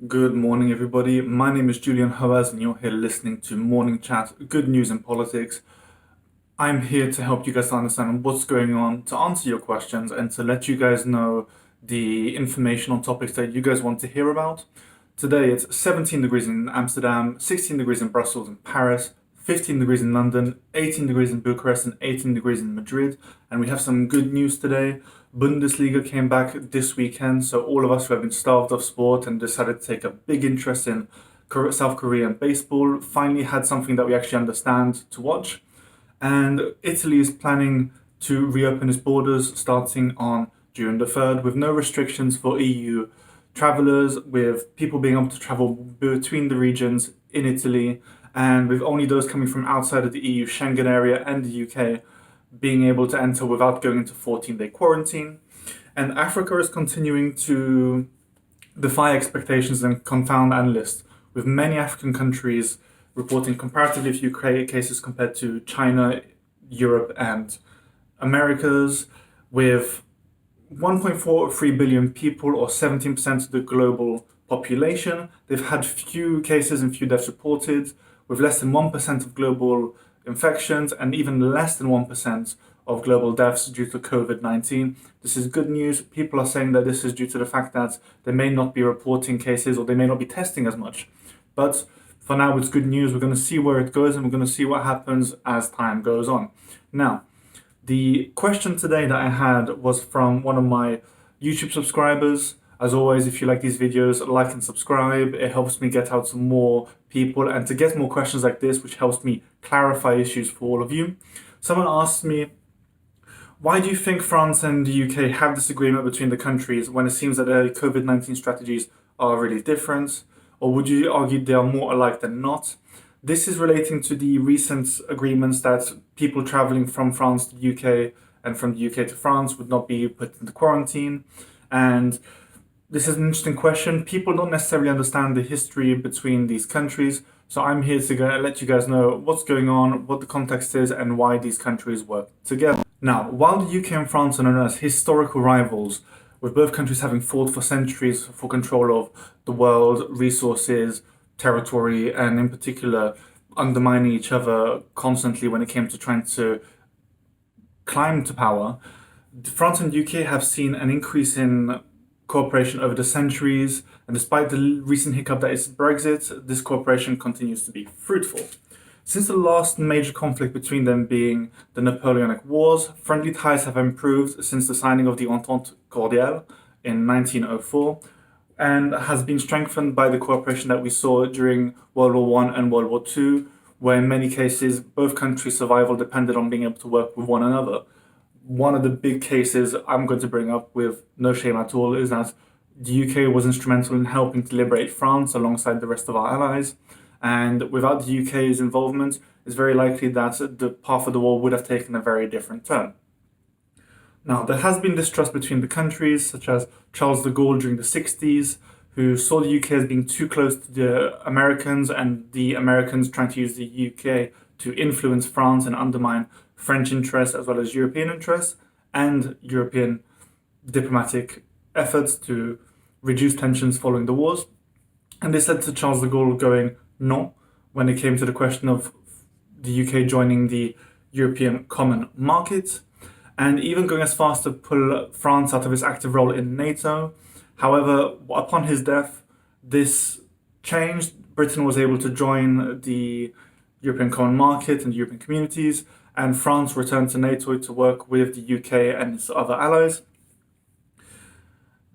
Good morning, everybody. My name is Julian Hoaz, and you're here listening to Morning Chat, Good News in Politics. I'm here to help you guys understand what's going on, to answer your questions, and to let you guys know the information on topics that you guys want to hear about. Today it's 17 degrees in Amsterdam, 16 degrees in Brussels and Paris, 15 degrees in London, 18 degrees in Bucharest, and 18 degrees in Madrid. And we have some good news today. Bundesliga came back this weekend, so all of us who have been starved of sport and decided to take a big interest in South Korean baseball finally had something that we actually understand to watch. And Italy is planning to reopen its borders starting on June the 3rd with no restrictions for EU travelers, with people being able to travel between the regions in Italy, and with only those coming from outside of the EU Schengen area and the UK being able to enter without going into 14-day quarantine. And Africa is continuing to defy expectations and confound analysts, with many African countries reporting comparatively few cases compared to China, Europe, and Americas, with 1.43 billion people, or 17% of the global population. They've had few cases and few deaths reported, with less than 1% of global infections and even less than 1% of global deaths due to COVID-19. This is good news. People are saying that this is due to the fact that they may not be reporting cases or they may not be testing as much. But for now, it's good news. We're going to see where it goes and we're going to see what happens as time goes on. Now, the question today that I had was from one of my YouTube subscribers. As always, if you like these videos, like and subscribe. It helps me get out to more people and to get more questions like this, which helps me clarify issues for all of you. Someone asked me, why do you think France and the UK have this agreement between the countries when it seems that their COVID-19 strategies are really different? Or would you argue they are more alike than not? This is relating to the recent agreements that people traveling from France to the UK and from the UK to France would not be put into quarantine. And this is an interesting question. People don't necessarily understand the history between these countries. So I'm here to let you guys know what's going on, what the context is, and why these countries work together. Now, while the UK and France are known as historical rivals, with both countries having fought for centuries for control of the world, resources, territory, and in particular undermining each other constantly when it came to trying to climb to power, France and UK have seen an increase in cooperation over the centuries, and despite the recent hiccup that is Brexit, this cooperation continues to be fruitful. Since the last major conflict between them being the Napoleonic Wars, friendly ties have improved since the signing of the Entente Cordiale in 1904, and has been strengthened by the cooperation that we saw during World War One and World War Two, where in many cases both countries' survival depended on being able to work with one another. One of the big cases I'm going to bring up with no shame at all is that the UK was instrumental in helping to liberate France alongside the rest of our allies. And without the UK's involvement, it's very likely that the path of the war would have taken a very different turn. Now, there has been distrust between the countries, such as Charles de Gaulle during the 60s, who saw the UK as being too close to the Americans, and the Americans trying to use the UK to influence France and undermine French interests as well as European interests and European diplomatic efforts to reduce tensions following the wars. And this led to Charles de Gaulle going no when it came to the question of the UK joining the European Common Market, and even going as far as to pull France out of its active role in NATO. However, upon his death, this changed. Britain was able to join the European Common Market and the European communities, and France returned to NATO to work with the UK and its other allies.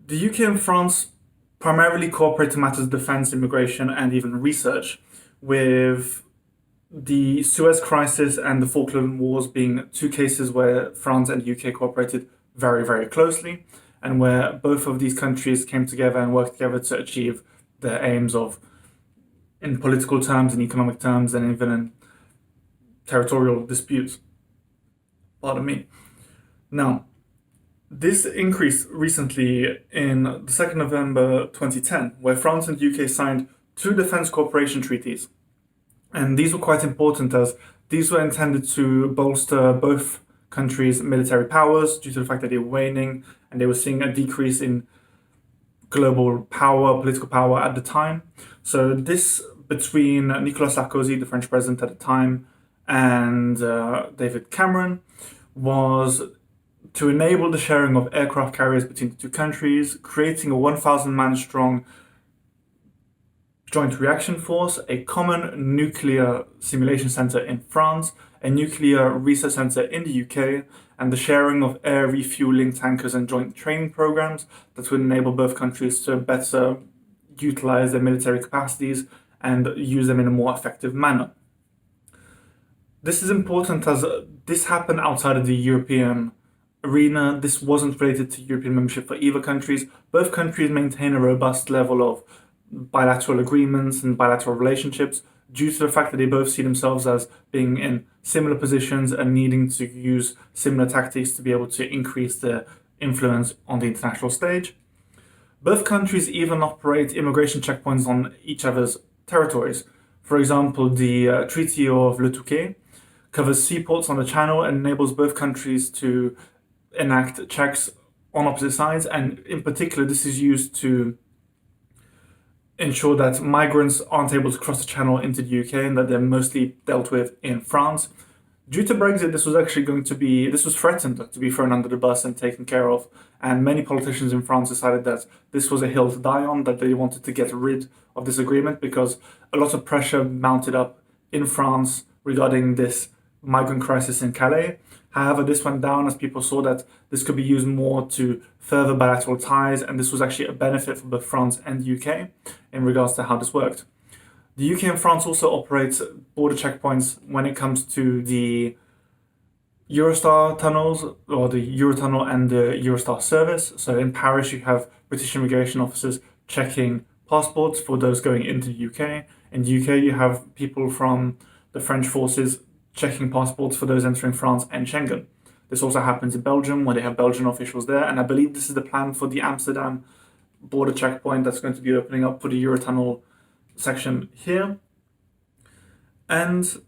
The UK and France primarily cooperate in matters of defense, immigration, and even research, with the Suez Crisis and the Falkland Wars being two cases where France and the UK cooperated very, very closely, and where both of these countries came together and worked together to achieve their aims of, in political terms, in economic terms, and even in territorial disputes. Pardon me. Now, this increased recently in the 2nd November 2010, where France and UK signed two defense cooperation treaties. And these were quite important as these were intended to bolster both countries' military powers due to the fact that they were waning and they were seeing a decrease in global power, political power at the time. So this between Nicolas Sarkozy, the French president at the time, and David Cameron was to enable the sharing of aircraft carriers between the two countries, creating a 1,000 man strong joint reaction force, a common nuclear simulation center in France, a nuclear research center in the UK, and the sharing of air refueling tankers and joint training programs that would enable both countries to better utilize their military capacities and use them in a more effective manner. This is important as this happened outside of the European arena. This wasn't related to European membership for either countries. Both countries maintain a robust level of bilateral agreements and bilateral relationships due to the fact that they both see themselves as being in similar positions and needing to use similar tactics to be able to increase their influence on the international stage. Both countries even operate immigration checkpoints on each other's territories. For example, the Treaty of Le Touquet covers seaports on the Channel and enables both countries to enact checks on opposite sides, and in particular, this is used to ensure that migrants aren't able to cross the Channel into the UK and that they're mostly dealt with in France. Due to Brexit, this was threatened to be thrown under the bus and taken care of, and many politicians in France decided that this was a hill to die on, that they wanted to get rid of this agreement because a lot of pressure mounted up in France regarding this migrant crisis in Calais. However, this went down as people saw that this could be used more to further bilateral ties, and this was actually a benefit for both France and the UK in regards to how this worked. The UK and France also operate border checkpoints when it comes to the Eurostar tunnels, or the Eurotunnel and the Eurostar service. So in Paris, you have British immigration officers checking passports for those going into the UK. In the UK, you have people from the French forces checking passports for those entering France and Schengen. This also happens in Belgium, where they have Belgian officials there, and I believe this is the plan for the Amsterdam border checkpoint that's going to be opening up for the Eurotunnel section here. And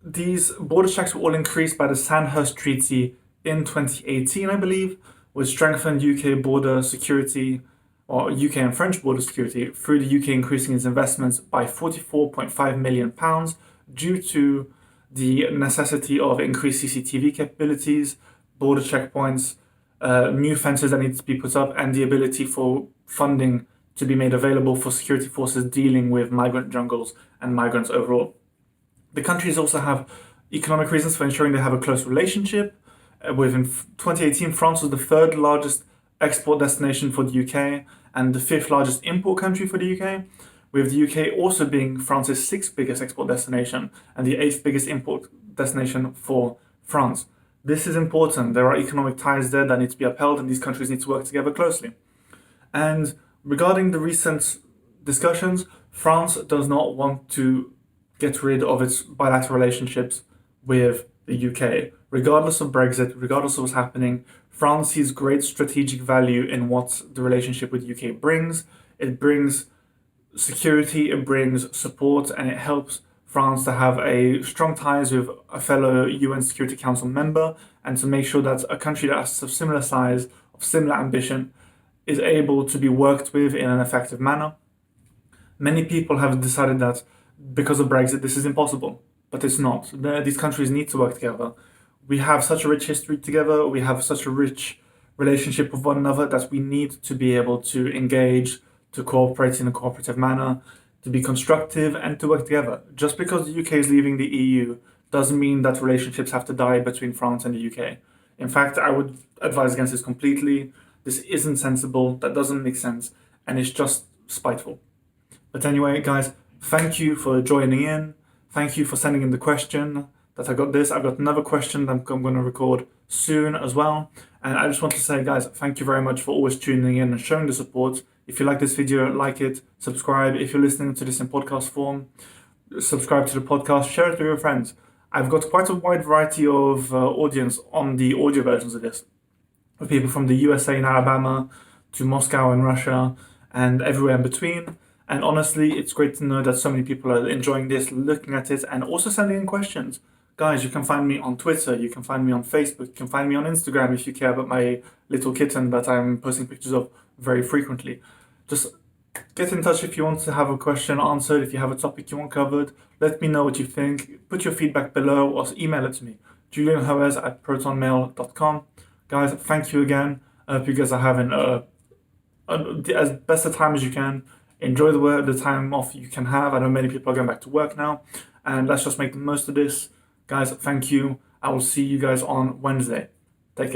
these border checks were all increased by the Sandhurst Treaty in 2018, I believe, which strengthened UK border security, or UK and French border security, through the UK increasing its investments by £44.5 million due to the necessity of increased CCTV capabilities, border checkpoints, new fences that need to be put up, and the ability for funding to be made available for security forces dealing with migrant jungles and migrants overall. The countries also have economic reasons for ensuring they have a close relationship. In 2018, France was the third largest export destination for the UK and the fifth largest import country for the UK, with the UK also being France's sixth biggest export destination and the eighth biggest import destination for France. This is important. There are economic ties there that need to be upheld, and these countries need to work together closely. And regarding the recent discussions, France does not want to get rid of its bilateral relationships with the UK. Regardless of Brexit, regardless of what's happening, France sees great strategic value in what the relationship with the UK brings. It brings security, it brings support, and it helps France to have a strong ties with a fellow UN Security Council member, and to make sure that a country that has of similar size, of similar ambition, is able to be worked with in an effective manner. Many people have decided that because of Brexit, this is impossible, but it's not. These countries need to work together. We have such a rich history together, we have such a rich relationship with one another that we need to be able to engage, to cooperate in a cooperative manner, to be constructive, and to work together. Just because the UK is leaving the EU doesn't mean that relationships have to die between France and the UK. In fact, I would advise against this completely. This isn't sensible, that doesn't make sense, and it's just spiteful. But anyway, guys, thank you for joining in. Thank you for sending in the question that I got this. I've got another question that I'm going to record soon as well. And I just want to say, guys, thank you very much for always tuning in and showing the support. If you like this video, like it, subscribe. If you're listening to this in podcast form, subscribe to the podcast, share it with your friends. I've got quite a wide variety of audience on the audio versions of this, with people from the USA and Alabama to Moscow and Russia and everywhere in between. And honestly, it's great to know that so many people are enjoying this, looking at it, and also sending in questions. Guys, you can find me on Twitter, you can find me on Facebook, you can find me on Instagram if you care about my little kitten that I'm posting pictures of very frequently. Just get in touch if you want to have a question answered, if you have a topic you want covered. Let me know what you think. Put your feedback below or email it to me, julianhoes@protonmail.com. Guys, thank you again. I hope you guys are having as best a time as you can. Enjoy the time off you can have. I know many people are going back to work now, and let's just make the most of this. Guys, thank you. I will see you guys on Wednesday. Take care.